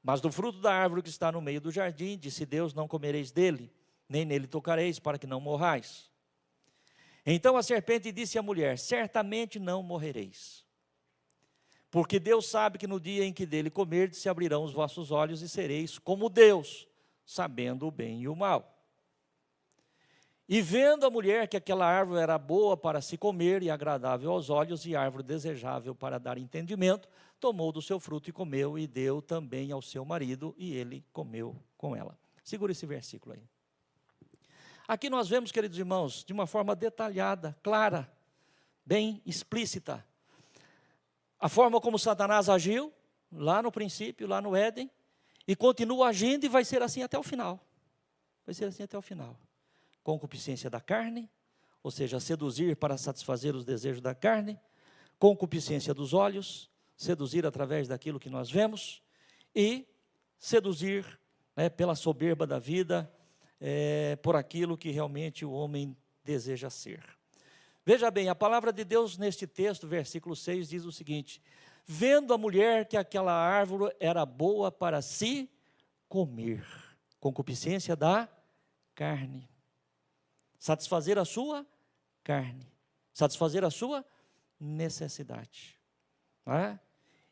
Mas do fruto da árvore que está no meio do jardim, disse Deus, não comereis dele, nem nele tocareis, para que não morrais. Então a serpente disse à mulher: Certamente não morrereis. Porque Deus sabe que no dia em que dele comerdes, se abrirão os vossos olhos e sereis como Deus, sabendo o bem e o mal. E vendo a mulher que aquela árvore era boa para se comer e agradável aos olhos e árvore desejável para dar entendimento, tomou do seu fruto e comeu e deu também ao seu marido e ele comeu com ela. Segura esse versículo aí. Aqui nós vemos, queridos irmãos, de uma forma detalhada, clara, bem explícita, a forma como Satanás agiu, lá no princípio, lá no Éden, e continua agindo e vai ser assim até o final. Vai ser assim até o final. Concupiscência da carne, ou seja, seduzir para satisfazer os desejos da carne, concupiscência dos olhos, seduzir através daquilo que nós vemos, e seduzir pela soberba da vida, por aquilo que realmente o homem deseja ser. Veja bem, a palavra de Deus neste texto, versículo 6, diz o seguinte: vendo a mulher que aquela árvore era boa para se comer, concupiscência da carne, satisfazer a sua carne, satisfazer a sua necessidade.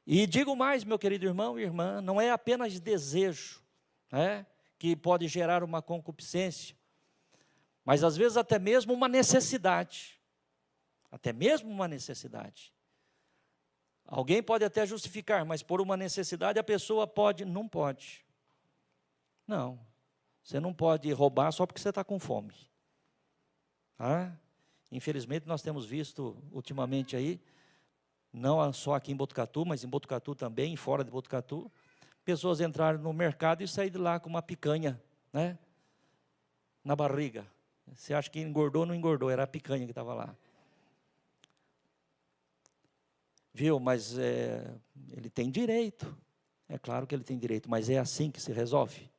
E digo mais, meu querido irmão e irmã, não é apenas desejo, que pode gerar uma concupiscência, mas às vezes até mesmo uma necessidade. Até mesmo uma necessidade. Alguém pode até justificar, mas por uma necessidade a pessoa pode, não pode. Não, você não pode roubar só porque você está com fome. Infelizmente nós temos visto ultimamente aí, não só aqui em Botucatu, mas em Botucatu também, e fora de Botucatu, pessoas entraram no mercado e saíram de lá com uma picanha, na barriga. Você acha que engordou ou não engordou? Era a picanha que estava lá. Viu, mas ele tem direito. É claro que ele tem direito, mas é assim que se resolve?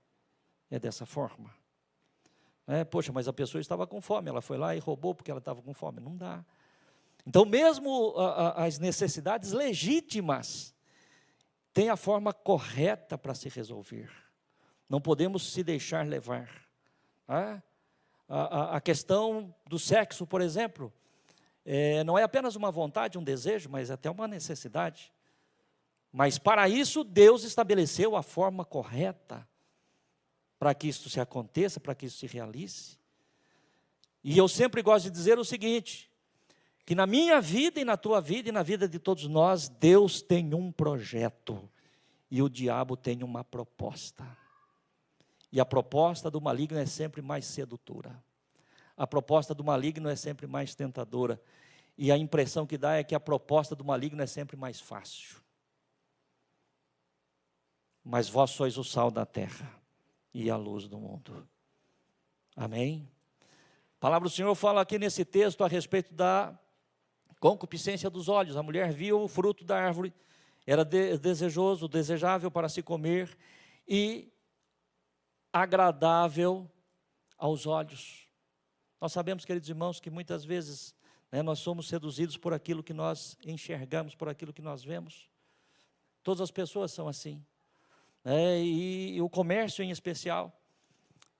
É dessa forma. Poxa, mas a pessoa estava com fome, ela foi lá e roubou porque ela estava com fome. Não dá. Então, mesmo as necessidades legítimas têm a forma correta para se resolver. Não podemos se deixar levar. A questão do sexo, por exemplo, não é apenas uma vontade, um desejo, mas até uma necessidade. Mas para isso, Deus estabeleceu a forma correta para que isso se aconteça, para que isso se realize. E eu sempre gosto de dizer o seguinte, que na minha vida e na tua vida e na vida de todos nós, Deus tem um projeto e o diabo tem uma proposta. E a proposta do maligno é sempre mais sedutora. A proposta do maligno é sempre mais tentadora. E a impressão que dá é que a proposta do maligno é sempre mais fácil. Mas vós sois o sal da terra e a luz do mundo. Amém? A palavra do Senhor fala aqui nesse texto a respeito da concupiscência dos olhos. A mulher viu o fruto da árvore, era desejoso, desejável para se comer e agradável aos olhos. Nós sabemos, queridos irmãos, que muitas vezes nós somos seduzidos por aquilo que nós enxergamos, por aquilo que nós vemos. Todas as pessoas são assim. E o comércio em especial,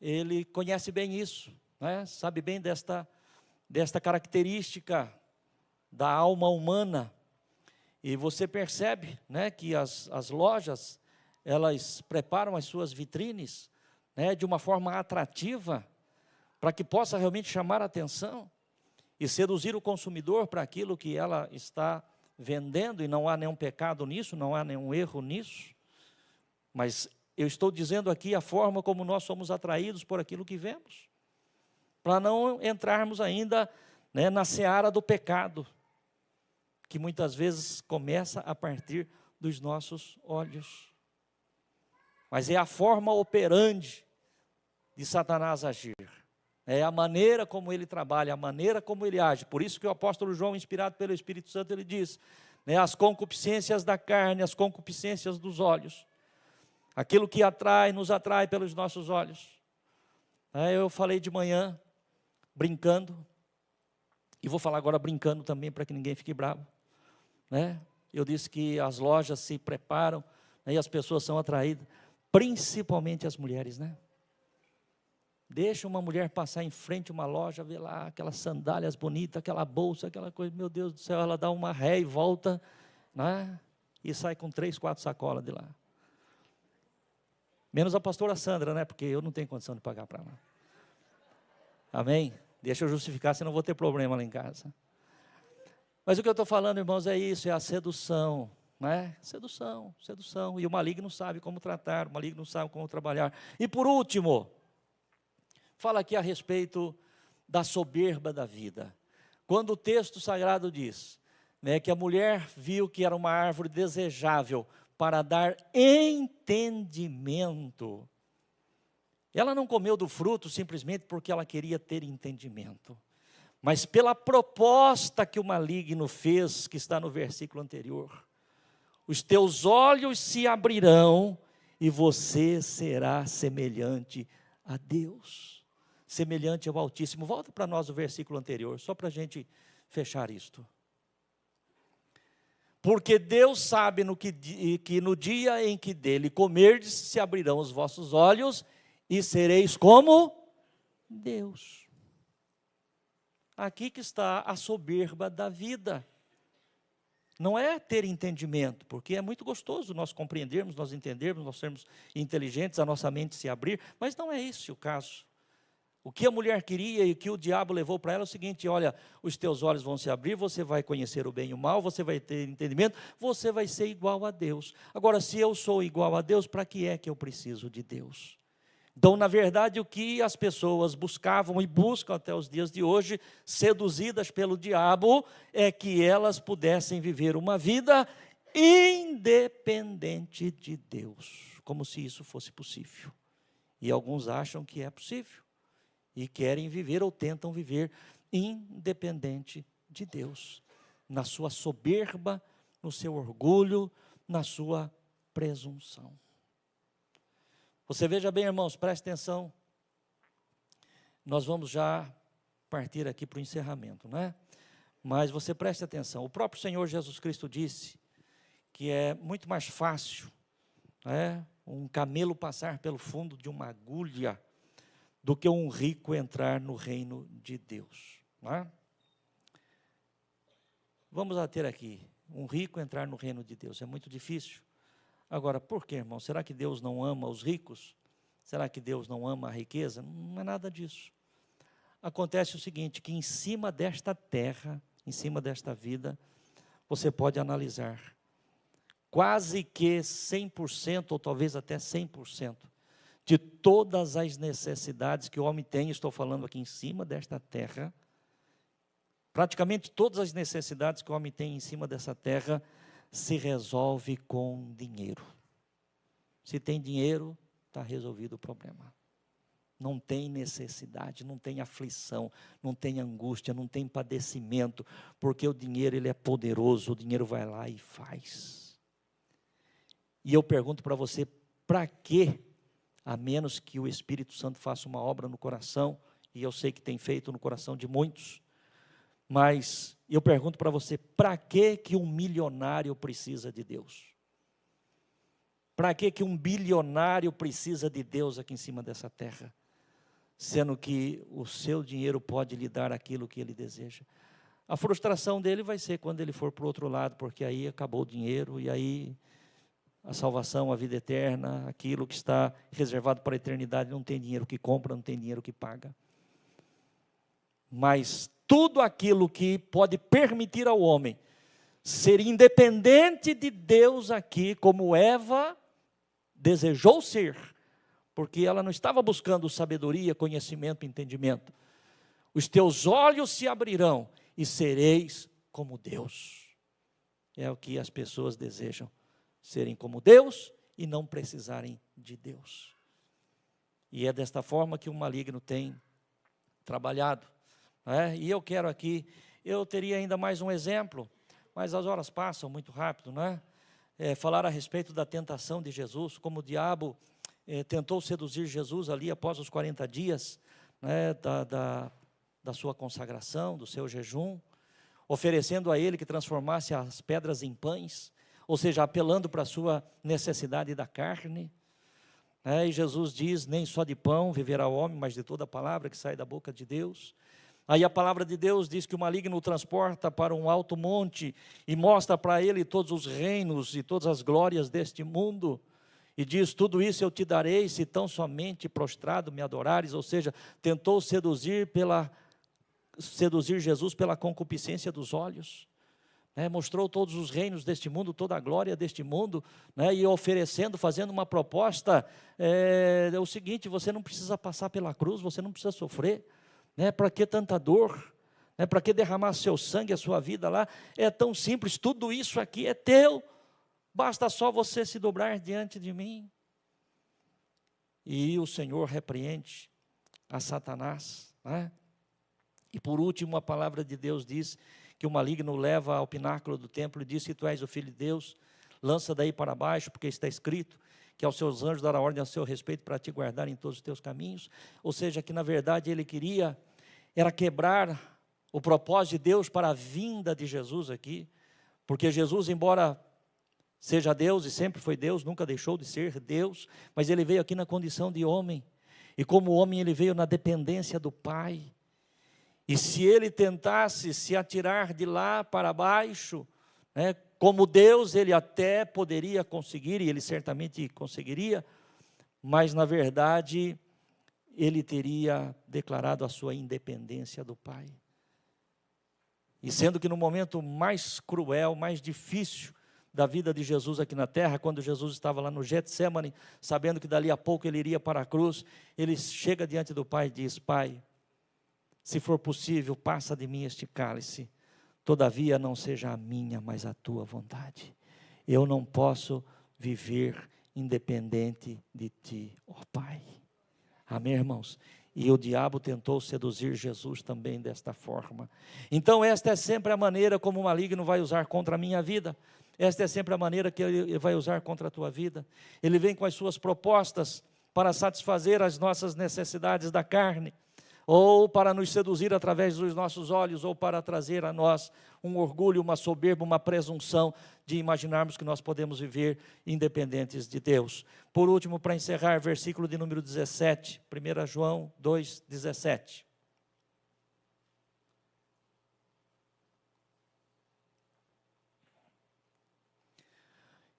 ele conhece bem isso, sabe bem desta característica da alma humana. E você percebe que as lojas, elas preparam as suas vitrines de uma forma atrativa, para que possa realmente chamar a atenção e seduzir o consumidor para aquilo que ela está vendendo, e não há nenhum pecado nisso, não há nenhum erro nisso. Mas eu estou dizendo aqui a forma como nós somos atraídos por aquilo que vemos, para não entrarmos ainda na seara do pecado, que muitas vezes começa a partir dos nossos olhos. Mas é a forma operandi de Satanás agir. É a maneira como ele trabalha, a maneira como ele age. Por isso que o apóstolo João, inspirado pelo Espírito Santo, ele diz, as concupiscências da carne, as concupiscências dos olhos. Aquilo que nos atrai pelos nossos olhos. Eu falei de manhã, brincando, e vou falar agora brincando também, para que ninguém fique bravo. Eu disse que as lojas se preparam, e as pessoas são atraídas, principalmente as mulheres, Deixa uma mulher passar em frente a uma loja, vê lá aquelas sandálias bonitas, aquela bolsa, aquela coisa, meu Deus do céu, ela dá uma ré e volta, e sai com 3, 4 sacolas de lá. Menos a pastora Sandra, porque eu não tenho condição de pagar para ela. Amém? Deixa eu justificar, senão vou ter problema lá em casa. Mas o que eu estou falando, irmãos, é isso, é a sedução. Sedução. E o maligno sabe como tratar, o maligno sabe como trabalhar. E por último, fala aqui a respeito da soberba da vida. Quando o texto sagrado diz que a mulher viu que era uma árvore desejável para dar entendimento, ela não comeu do fruto simplesmente porque ela queria ter entendimento, mas pela proposta que o maligno fez, que está no versículo anterior. Os teus olhos se abrirão e você será semelhante a Deus, semelhante ao Altíssimo. Volta para nós o versículo anterior, só para a gente fechar isto. Porque Deus sabe que no dia em que dele comerdes, se abrirão os vossos olhos e sereis como Deus. Aqui que está a soberba da vida. Não é ter entendimento, porque é muito gostoso nós compreendermos, nós entendermos, nós sermos inteligentes, a nossa mente se abrir, mas não é esse o caso. O que a mulher queria e o que o diabo levou para ela é o seguinte: olha, os teus olhos vão se abrir, você vai conhecer o bem e o mal, você vai ter entendimento, você vai ser igual a Deus. Agora, se eu sou igual a Deus, para que é que eu preciso de Deus? Então, na verdade, o que as pessoas buscavam e buscam até os dias de hoje, seduzidas pelo diabo, é que elas pudessem viver uma vida independente de Deus, como se isso fosse possível. E alguns acham que é possível, e querem viver ou tentam viver independente de Deus, na sua soberba, no seu orgulho, na sua presunção. Você veja bem, irmãos, preste atenção. Nós vamos já partir aqui para o encerramento, não é? Mas você preste atenção. O próprio Senhor Jesus Cristo disse que é muito mais fácil, um camelo passar pelo fundo de uma agulha do que um rico entrar no reino de Deus. Não é? Vamos ter aqui, um rico entrar no reino de Deus. É muito difícil. Agora, por quê, irmão? Será que Deus não ama os ricos? Será que Deus não ama a riqueza? Não é nada disso. Acontece o seguinte, que em cima desta terra, em cima desta vida, você pode analisar quase que 100%, ou talvez até 100%, de todas as necessidades que o homem tem, estou falando aqui em cima desta terra, praticamente todas as necessidades que o homem tem em cima dessa terra, se resolve com dinheiro. Se tem dinheiro, está resolvido o problema. Não tem necessidade, não tem aflição, não tem angústia, não tem padecimento, porque o dinheiro ele é poderoso, o dinheiro vai lá e faz. E eu pergunto para você, para quê? A menos que o Espírito Santo faça uma obra no coração, e eu sei que tem feito no coração de muitos, mas eu pergunto para você, para que um milionário precisa de Deus? Para que um bilionário precisa de Deus aqui em cima dessa terra? Sendo que o seu dinheiro pode lhe dar aquilo que ele deseja. A frustração dele vai ser quando ele for para o outro lado, porque aí acabou o dinheiro, e aí a salvação, a vida eterna, aquilo que está reservado para a eternidade, não tem dinheiro que compra, não tem dinheiro que paga. Mas tudo aquilo que pode permitir ao homem ser independente de Deus aqui, como Eva desejou ser, porque ela não estava buscando sabedoria, conhecimento, entendimento. Os teus olhos se abrirão e sereis como Deus. É o que as pessoas desejam, serem como Deus e não precisarem de Deus. E é desta forma que o maligno tem trabalhado. E eu quero aqui, eu teria ainda mais um exemplo, mas as horas passam muito rápido, não é? Falar a respeito da tentação de Jesus, como o diabo tentou seduzir Jesus ali após os 40 dias da sua consagração, do seu jejum, oferecendo a ele que transformasse as pedras em pães, ou seja, apelando para a sua necessidade da carne. E Jesus diz, nem só de pão viverá o homem, mas de toda a palavra que sai da boca de Deus. Aí a palavra de Deus diz que o maligno o transporta para um alto monte e mostra para ele todos os reinos e todas as glórias deste mundo. E diz, tudo isso eu te darei se tão somente prostrado me adorares. Ou seja, tentou seduzir Jesus pela concupiscência dos olhos. Mostrou todos os reinos deste mundo, toda a glória deste mundo, e oferecendo, fazendo uma proposta, é o seguinte, você não precisa passar pela cruz, você não precisa sofrer. Para que tanta dor? Para que derramar seu sangue, a sua vida lá? É tão simples, tudo isso aqui é teu, basta só você se dobrar diante de mim. E o Senhor repreende a Satanás. E por último, a palavra de Deus diz que o maligno leva ao pináculo do templo e diz, se tu és o Filho de Deus, lança daí para baixo, porque está escrito que aos seus anjos dará ordem a seu respeito para te guardar em todos os teus caminhos. Ou seja, que na verdade ele queria era quebrar o propósito de Deus para a vinda de Jesus aqui, porque Jesus, embora seja Deus e sempre foi Deus, nunca deixou de ser Deus, mas ele veio aqui na condição de homem, e como homem ele veio na dependência do Pai, e se ele tentasse se atirar de lá para baixo, como Deus, ele até poderia conseguir, e ele certamente conseguiria, mas na verdade, ele teria declarado a sua independência do Pai. E sendo que no momento mais cruel, mais difícil da vida de Jesus aqui na terra, quando Jesus estava lá no Getsemane, sabendo que dali a pouco ele iria para a cruz, ele chega diante do Pai e diz, Pai, se for possível, passa de mim este cálice, todavia não seja a minha, mas a tua vontade. Eu não posso viver independente de ti, ó Pai. Amém, irmãos? E o diabo tentou seduzir Jesus também desta forma. Então esta é sempre a maneira como o maligno vai usar contra a minha vida. Esta é sempre a maneira que ele vai usar contra a tua vida. Ele vem com as suas propostas para satisfazer as nossas necessidades da carne, ou para nos seduzir através dos nossos olhos, ou para trazer a nós um orgulho, uma soberba, uma presunção de imaginarmos que nós podemos viver independentes de Deus. Por último, para encerrar, versículo de número 17, 1 João 2,17.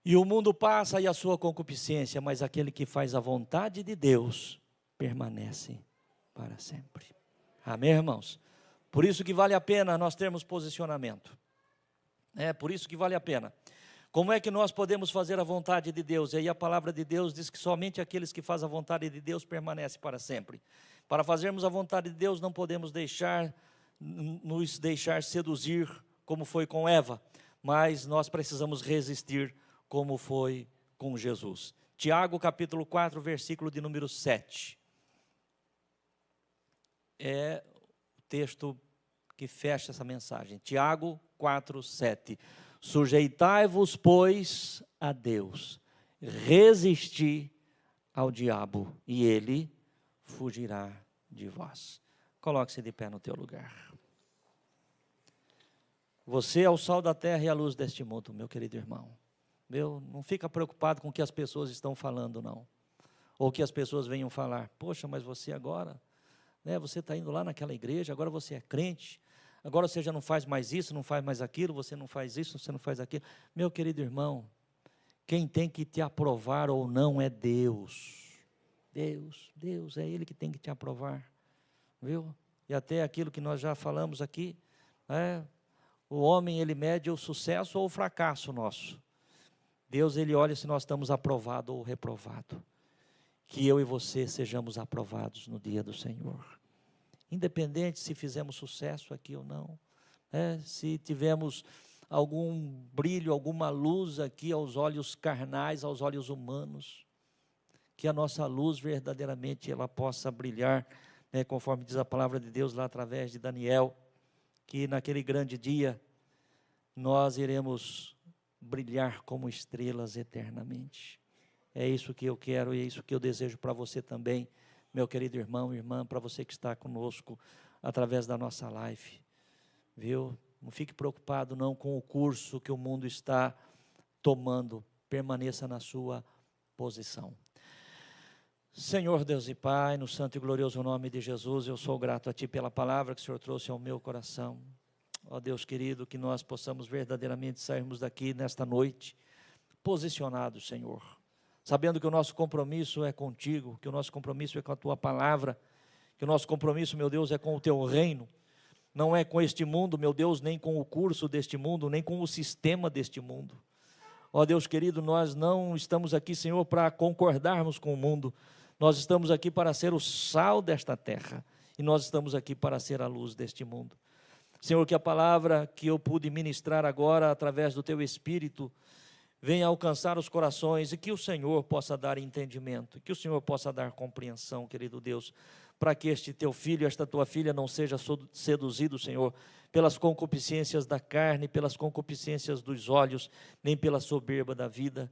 E o mundo passa e a sua concupiscência, mas aquele que faz a vontade de Deus permanece para sempre. Amém, irmãos? Por isso que vale a pena nós termos posicionamento. Por isso que vale a pena. Como é que nós podemos fazer a vontade de Deus? E aí a palavra de Deus diz que somente aqueles que fazem a vontade de Deus permanecem para sempre. Para fazermos a vontade de Deus, não podemos nos deixar seduzir, como foi com Eva, mas nós precisamos resistir, como foi com Jesus. Tiago capítulo 4, versículo de número 7. É o texto que fecha essa mensagem. Tiago 4, 7. Sujeitai-vos, pois, a Deus, resisti ao diabo, e ele fugirá de vós. Coloque-se de pé no teu lugar. Você é o sal da terra e a luz deste mundo, meu querido irmão. Não fica preocupado com o que as pessoas estão falando, não. Ou que as pessoas venham falar, poxa, mas você agora, você está indo lá naquela igreja, agora você é crente, agora você já não faz mais isso, não faz mais aquilo, você não faz isso, você não faz aquilo. Meu querido irmão, quem tem que te aprovar ou não é Deus. Deus, é Ele que tem que te aprovar, viu? E até aquilo que nós já falamos aqui, o homem, ele mede o sucesso ou o fracasso nosso. Deus, ele olha se nós estamos aprovados ou reprovados. Que eu e você sejamos aprovados no dia do Senhor. Independente se fizemos sucesso aqui ou não. Se tivemos algum brilho, alguma luz aqui aos olhos carnais, aos olhos humanos. Que a nossa luz verdadeiramente ela possa brilhar, conforme diz a palavra de Deus lá através de Daniel. Que naquele grande dia nós iremos brilhar como estrelas eternamente. É isso que eu quero e é isso que eu desejo para você também, meu querido irmão e irmã, para você que está conosco através da nossa live, viu? Não fique preocupado não com o curso que o mundo está tomando, permaneça na sua posição. Senhor Deus e Pai, no santo e glorioso nome de Jesus, eu sou grato a Ti pela palavra que o Senhor trouxe ao meu coração. Ó Deus querido, que nós possamos verdadeiramente sairmos daqui nesta noite, posicionados, Senhor, sabendo que o nosso compromisso é contigo, que o nosso compromisso é com a Tua palavra, que o nosso compromisso, meu Deus, é com o Teu reino, não é com este mundo, meu Deus, nem com o curso deste mundo, nem com o sistema deste mundo. Ó Deus querido, nós não estamos aqui, Senhor, para concordarmos com o mundo, nós estamos aqui para ser o sal desta terra, e nós estamos aqui para ser a luz deste mundo. Senhor, que a palavra que eu pude ministrar agora, através do Teu Espírito, venha alcançar os corações, e que o Senhor possa dar entendimento, que o Senhor possa dar compreensão, querido Deus, para que este Teu filho, esta Tua filha não seja seduzido, Senhor, pelas concupiscências da carne, pelas concupiscências dos olhos, nem pela soberba da vida.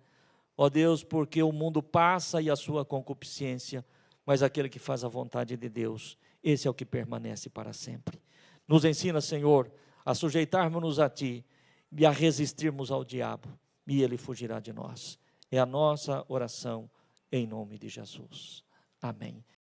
Ó Deus, porque o mundo passa e a sua concupiscência, mas aquele que faz a vontade de Deus, esse é o que permanece para sempre. Nos ensina, Senhor, a sujeitarmos-nos a Ti e a resistirmos ao diabo, e ele fugirá de nós. É a nossa oração em nome de Jesus. Amém.